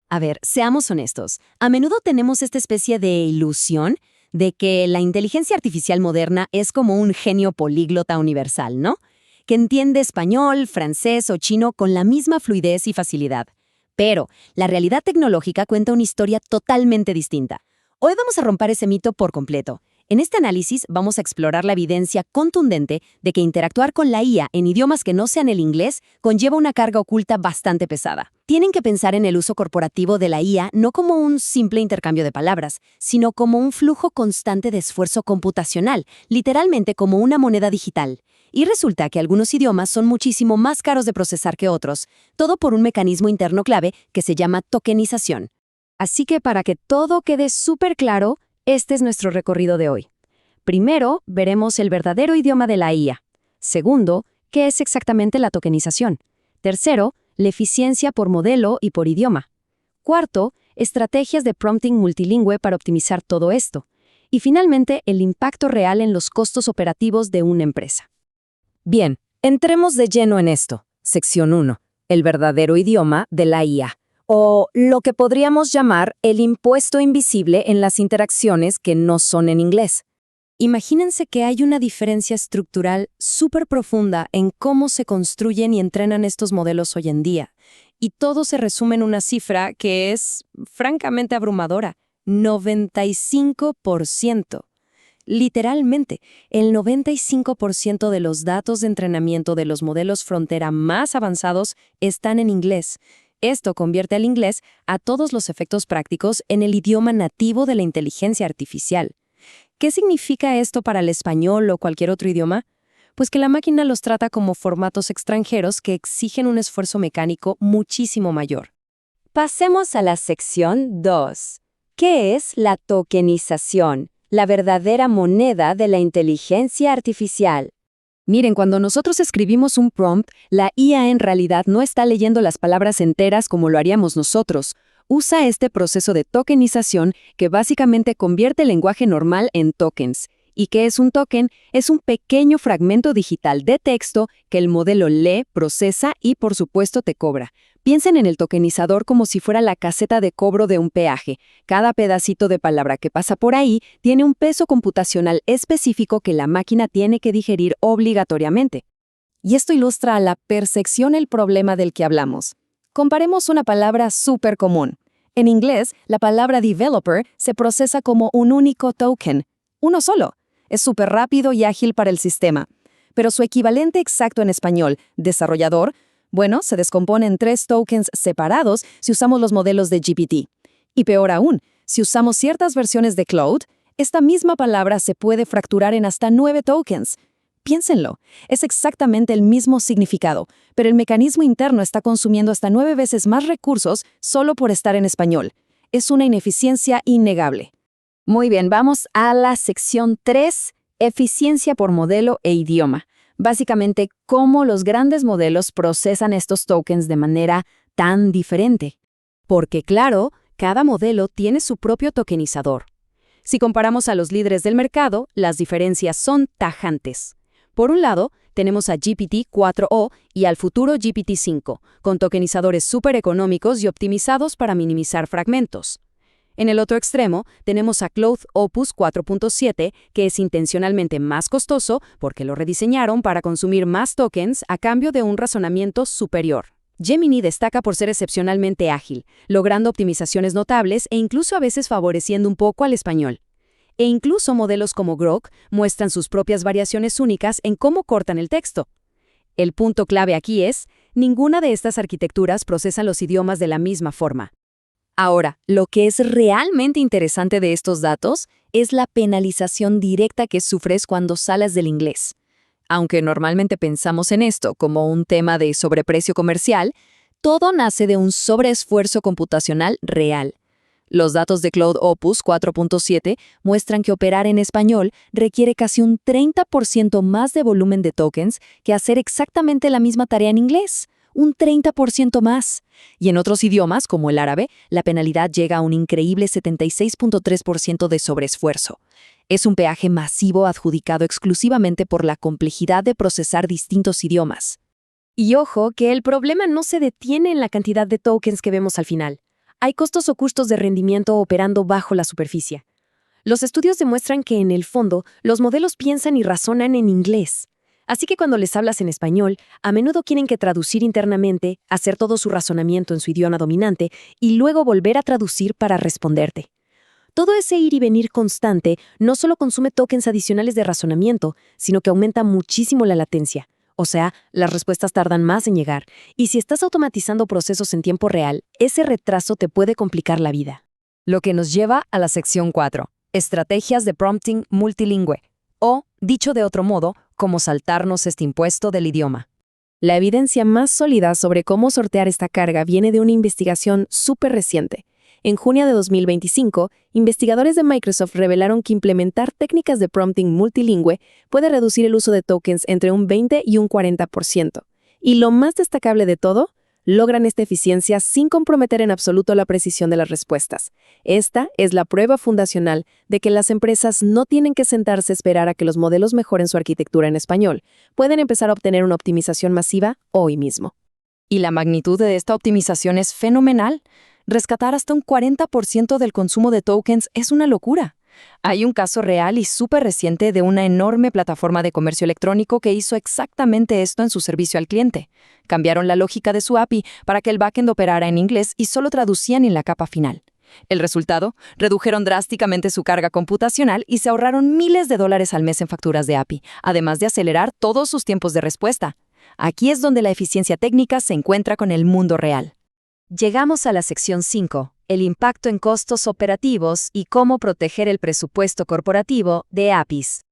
A ver, seamos honestos. A menudo tenemos esta especie de ilusión de que la inteligencia artificial moderna es como un genio políglota universal, ¿no? Que entiende español, francés o chino con la misma fluidez y facilidad. Pero la realidad tecnológica cuenta una historia totalmente distinta. Hoy vamos a romper ese mito por completo. En este análisis vamos a explorar la evidencia contundente de que interactuar con la IA en idiomas que no sean el inglés conlleva una carga oculta bastante pesada. Tienen que pensar en el uso corporativo de la IA no como un simple intercambio de palabras, sino como un flujo constante de esfuerzo computacional, literalmente como una moneda digital. Y resulta que algunos idiomas son muchísimo más caros de procesar que otros, todo por un mecanismo interno clave que se llama tokenización. Así que para que todo quede súper claro, este es nuestro recorrido de hoy. Primero, veremos el verdadero idioma de la IA. Segundo, qué es exactamente la tokenización. Tercero, la eficiencia por modelo y por idioma. Cuarto, estrategias de prompting multilingüe para optimizar todo esto. Y finalmente, el impacto real en los costos operativos de una empresa. Bien, entremos de lleno en esto. Sección 1. El verdadero idioma de la IA. O lo que podríamos llamar el impuesto invisible en las interacciones que no son en inglés. Imagínense que hay una diferencia estructural súper profunda en cómo se construyen y entrenan estos modelos hoy en día. Y todo se resume en una cifra que es francamente abrumadora: 95%. Literalmente, el 95% de los datos de entrenamiento de los modelos frontera más avanzados están en inglés. Esto convierte al inglés, a todos los efectos prácticos, en el idioma nativo de la inteligencia artificial. ¿Qué significa esto para el español o cualquier otro idioma? Pues que la máquina los trata como formatos extranjeros que exigen un esfuerzo mecánico muchísimo mayor. Pasemos a la sección 2. ¿Qué es la tokenización? La verdadera moneda de la inteligencia artificial. Miren, cuando nosotros escribimos un prompt, la IA en realidad no está leyendo las palabras enteras como lo haríamos nosotros. Usa este proceso de tokenización que básicamente convierte el lenguaje normal en tokens. ¿Y qué es un token? Es un pequeño fragmento digital de texto que el modelo lee, procesa y, por supuesto, te cobra. Piensen en el tokenizador como si fuera la caseta de cobro de un peaje. Cada pedacito de palabra que pasa por ahí tiene un peso computacional específico que la máquina tiene que digerir obligatoriamente. Y esto ilustra a la perfección el problema del que hablamos. Comparemos una palabra súper común. En inglés, la palabra developer se procesa como un único token, uno solo. Es súper rápido y ágil para el sistema. Pero su equivalente exacto en español, desarrollador, bueno, se descompone en 3 tokens separados si usamos los modelos de GPT. Y peor aún, si usamos ciertas versiones de Claude, esta misma palabra se puede fracturar en hasta 9 tokens. Piénsenlo, es exactamente el mismo significado, pero el mecanismo interno está consumiendo hasta 9 veces más recursos solo por estar en español. Es una ineficiencia innegable. Muy bien, vamos a la sección 3, eficiencia por modelo e idioma. Básicamente, cómo los grandes modelos procesan estos tokens de manera tan diferente. Porque claro, cada modelo tiene su propio tokenizador. Si comparamos a los líderes del mercado, las diferencias son tajantes. Por un lado, tenemos a GPT-4o y al futuro GPT-5, con tokenizadores súper económicos y optimizados para minimizar fragmentos. En el otro extremo, tenemos a Claude Opus 4.7, que es intencionalmente más costoso porque lo rediseñaron para consumir más tokens a cambio de un razonamiento superior. Gemini destaca por ser excepcionalmente ágil, logrando optimizaciones notables e incluso a veces favoreciendo un poco al español. E incluso modelos como Grok muestran sus propias variaciones únicas en cómo cortan el texto. El punto clave aquí es, ninguna de estas arquitecturas procesan los idiomas de la misma forma. Ahora, lo que es realmente interesante de estos datos es la penalización directa que sufres cuando sales del inglés. Aunque normalmente pensamos en esto como un tema de sobreprecio comercial, todo nace de un sobreesfuerzo computacional real. Los datos de Claude Opus 4.7 muestran que operar en español requiere casi un 30% más de volumen de tokens que hacer exactamente la misma tarea en inglés. Un 30% más. Y en otros idiomas, como el árabe, la penalidad llega a un increíble 76.3% de sobreesfuerzo. Es un peaje masivo adjudicado exclusivamente por la complejidad de procesar distintos idiomas. Y ojo que el problema no se detiene en la cantidad de tokens que vemos al final. hay costos ocultos de rendimiento operando bajo la superficie. Los estudios demuestran que, en el fondo, los modelos piensan y razonan en inglés. Así que cuando les hablas en español, a menudo quieren que traducir internamente, hacer todo su razonamiento en su idioma dominante y luego volver a traducir para responderte. Todo ese ir y venir constante no solo consume tokens adicionales de razonamiento, sino que aumenta muchísimo la latencia. O sea, las respuestas tardan más en llegar. Y si estás automatizando procesos en tiempo real, ese retraso te puede complicar la vida. Lo que nos lleva a la sección 4. Estrategias de prompting multilingüe. O, dicho de otro modo, cómo saltarnos este impuesto del idioma. La evidencia más sólida sobre cómo sortear esta carga viene de una investigación súper reciente. En junio de 2025, investigadores de Microsoft revelaron que implementar técnicas de prompting multilingüe puede reducir el uso de tokens entre un 20 y un 40%. Y lo más destacable de todo, logran esta eficiencia sin comprometer en absoluto la precisión de las respuestas. Esta es la prueba fundacional de que las empresas no tienen que sentarse a esperar a que los modelos mejoren su arquitectura en español. Pueden empezar a obtener una optimización masiva hoy mismo. Y la magnitud de esta optimización es fenomenal. Rescatar hasta un 40% del consumo de tokens es una locura. Hay un caso real y súper reciente de una enorme plataforma de comercio electrónico que hizo exactamente esto en su servicio al cliente. Cambiaron la lógica de su API para que el backend operara en inglés y solo traducían en la capa final. El resultado, redujeron drásticamente su carga computacional y se ahorraron miles de dólares al mes en facturas de API, además de acelerar todos sus tiempos de respuesta. Aquí es donde la eficiencia técnica se encuentra con el mundo real. Llegamos a la sección 5, el impacto en costos operativos y cómo proteger el presupuesto corporativo de APIs.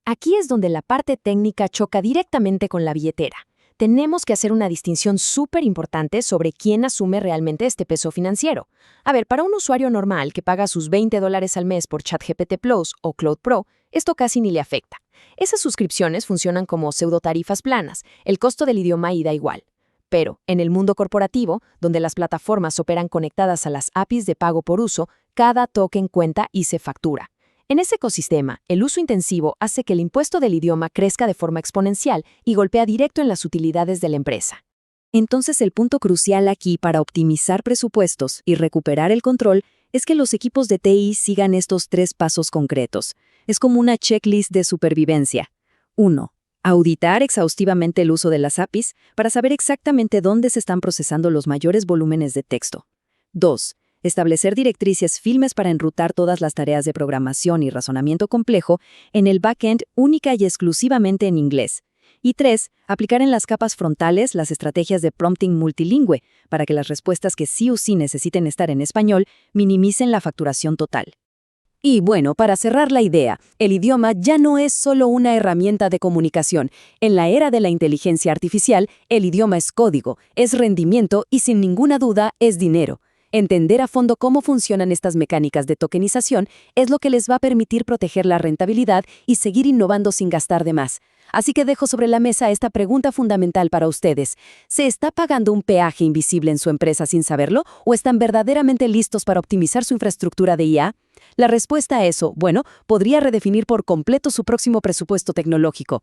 Aquí es donde la parte técnica choca directamente con la billetera. Tenemos que hacer una distinción súper importante sobre quién asume realmente este peso financiero. A ver, para un usuario normal que paga sus $20 al mes por ChatGPT Plus o Claude Pro, esto casi ni le afecta. Esas suscripciones funcionan como pseudotarifas planas, el costo del idioma ahí da igual. Pero, en el mundo corporativo, donde las plataformas operan conectadas a las APIs de pago por uso, cada token cuenta y se factura. En ese ecosistema, el uso intensivo hace que el impuesto del idioma crezca de forma exponencial y golpea directo en las utilidades de la empresa. Entonces, el punto crucial aquí para optimizar presupuestos y recuperar el control es que los equipos de TI sigan estos 3 pasos concretos. Es como una checklist de supervivencia. 1. Auditar exhaustivamente el uso de las APIs para saber exactamente dónde se están procesando los mayores volúmenes de texto. 2. Establecer directrices firmes para enrutar todas las tareas de programación y razonamiento complejo en el backend única y exclusivamente en inglés. Y 3. Aplicar en las capas frontales las estrategias de prompting multilingüe para que las respuestas que sí o sí necesiten estar en español minimicen la facturación total. Y bueno, para cerrar la idea, el idioma ya no es solo una herramienta de comunicación. En la era de la inteligencia artificial, el idioma es código, es rendimiento y sin ninguna duda es dinero. Entender a fondo cómo funcionan estas mecánicas de tokenización es lo que les va a permitir proteger la rentabilidad y seguir innovando sin gastar de más. Así que dejo sobre la mesa esta pregunta fundamental para ustedes. ¿Se está pagando un peaje invisible en su empresa sin saberlo o están verdaderamente listos para optimizar su infraestructura de IA? La respuesta a eso, bueno, podría redefinir por completo su próximo presupuesto tecnológico.